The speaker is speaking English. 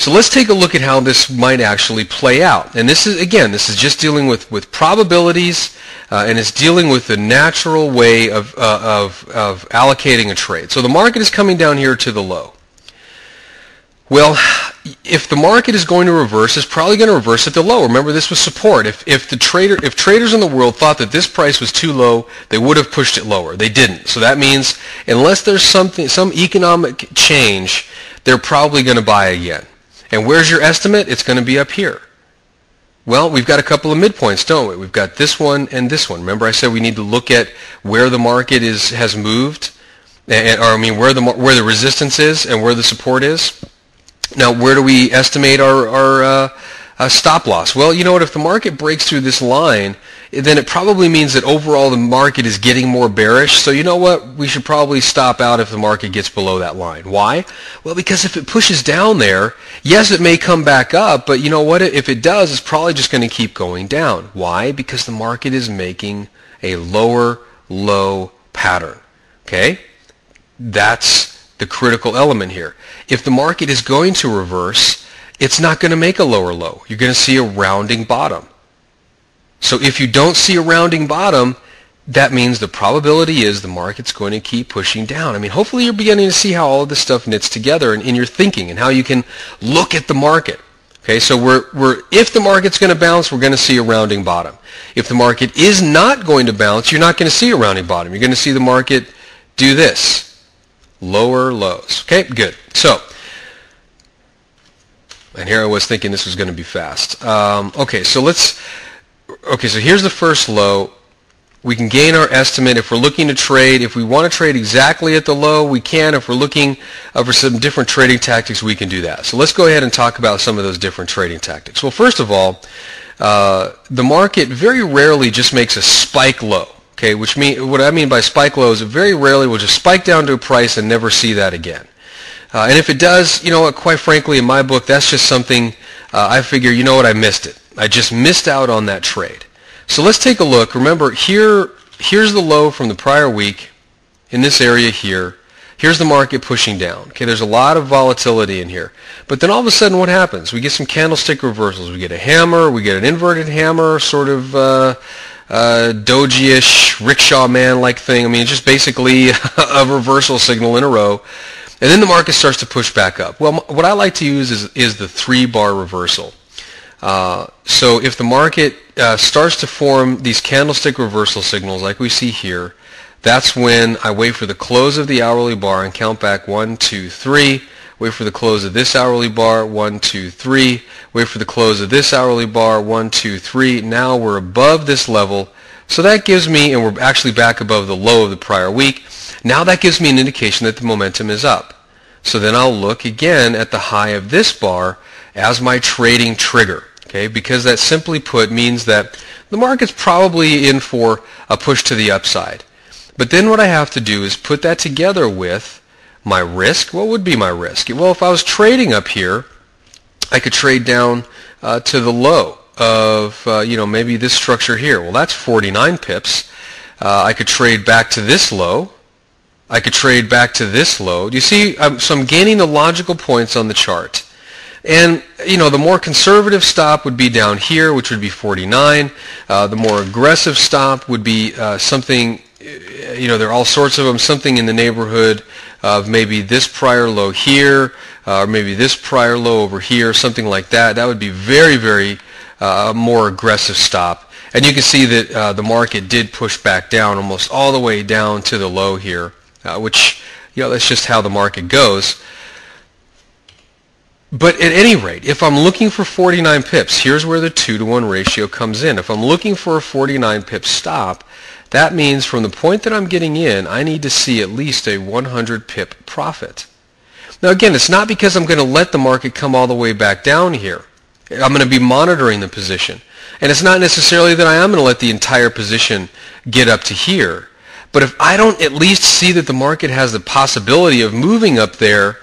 So let's take a look at how this might actually play out. And this is, again, this is just dealing with probabilities, and it's dealing with the natural way of allocating a trade. So the market is coming down here to the low. Well, if the market is going to reverse, it's probably going to reverse at the low. Remember, this was support. If traders in the world thought that this price was too low, they would have pushed it lower. They didn't. So that means unless there's some economic change, they're probably going to buy again. And where's your estimate? It's going to be up here. Well, we've got a couple of midpoints, don't we? We've got this one and this one. Remember, I said we need to look at where the market has moved, where the resistance is and where the support is. Now, where do we estimate our stop loss? Well, you know what? If the market breaks through this line, then it probably means that overall the market is getting more bearish. So you know what? We should probably stop out if the market gets below that line. Why? Well, because if it pushes down there, yes, it may come back up, but you know what? If it does, it's probably just going to keep going down. Why? Because the market is making a lower low pattern. Okay? That's the critical element here. If the market is going to reverse, it's not going to make a lower low. You're going to see a rounding bottom. So if you don't see a rounding bottom, that means the probability is the market's going to keep pushing down. I mean, hopefully you're beginning to see how all of this stuff knits together in your thinking and how you can look at the market. Okay, so if the market's going to bounce, we're going to see a rounding bottom. If the market is not going to bounce, you're not going to see a rounding bottom. You're going to see the market do this. Lower lows. Okay, good. So, and here I was thinking this was going to be fast. Okay, so here's the first low. We can gain our estimate if we're looking to trade. If we want to trade exactly at the low, we can. If we're looking for some different trading tactics, we can do that. So let's go ahead and talk about some of those different trading tactics. Well, first of all, the market very rarely just makes a spike low. Okay, what I mean by spike low is it very rarely will just spike down to a price and never see that again. And if it does, you know what, quite frankly, in my book, that's just something I figure, you know what, I missed it. I just missed out on that trade. So let's take a look. Remember, here's the low from the prior week in this area here. Here's the market pushing down. Okay, there's a lot of volatility in here. But then all of a sudden, what happens? We get some candlestick reversals. We get a hammer. We get an inverted hammer, sort of doji-ish, rickshaw man-like thing. I mean, it's just basically a reversal signal in a row. And then the market starts to push back up. Well, what I like to use is the 3-bar reversal. So if the market starts to form these candlestick reversal signals like we see here, that's when I wait for the close of the hourly bar and count back 1, 2, 3. Wait for the close of this hourly bar, 1, 2, 3. Wait for the close of this hourly bar, 1, 2, 3. Now we're above this level. So that gives me, and we're actually back above the low of the prior week. Now that gives me an indication that the momentum is up. So then I'll look again at the high of this bar as my trading trigger. Okay, because that simply put means that the market's probably in for a push to the upside. But then what I have to do is put that together with my risk. What would be my risk? Well, if I was trading up here, I could trade down to the low of, maybe this structure here. Well, that's 49 pips. I could trade back to this low. I could trade back to this low. Do you see? So I'm gaining the logical points on the chart. And, the more conservative stop would be down here, which would be 49. The more aggressive stop would be something, there are all sorts of them, something in the neighborhood of maybe this prior low here, or maybe this prior low over here, something like that. That would be very, very more aggressive stop. And you can see that the market did push back down almost all the way down to the low here, which, that's just how the market goes. But at any rate, if I'm looking for 49 pips, here's where the 2-to-1 ratio comes in. If I'm looking for a 49 pip stop, that means from the point that I'm getting in, I need to see at least a 100 pip profit. Now again, it's not because I'm going to let the market come all the way back down here. I'm going to be monitoring the position. And it's not necessarily that I am going to let the entire position get up to here. But if I don't at least see that the market has the possibility of moving up there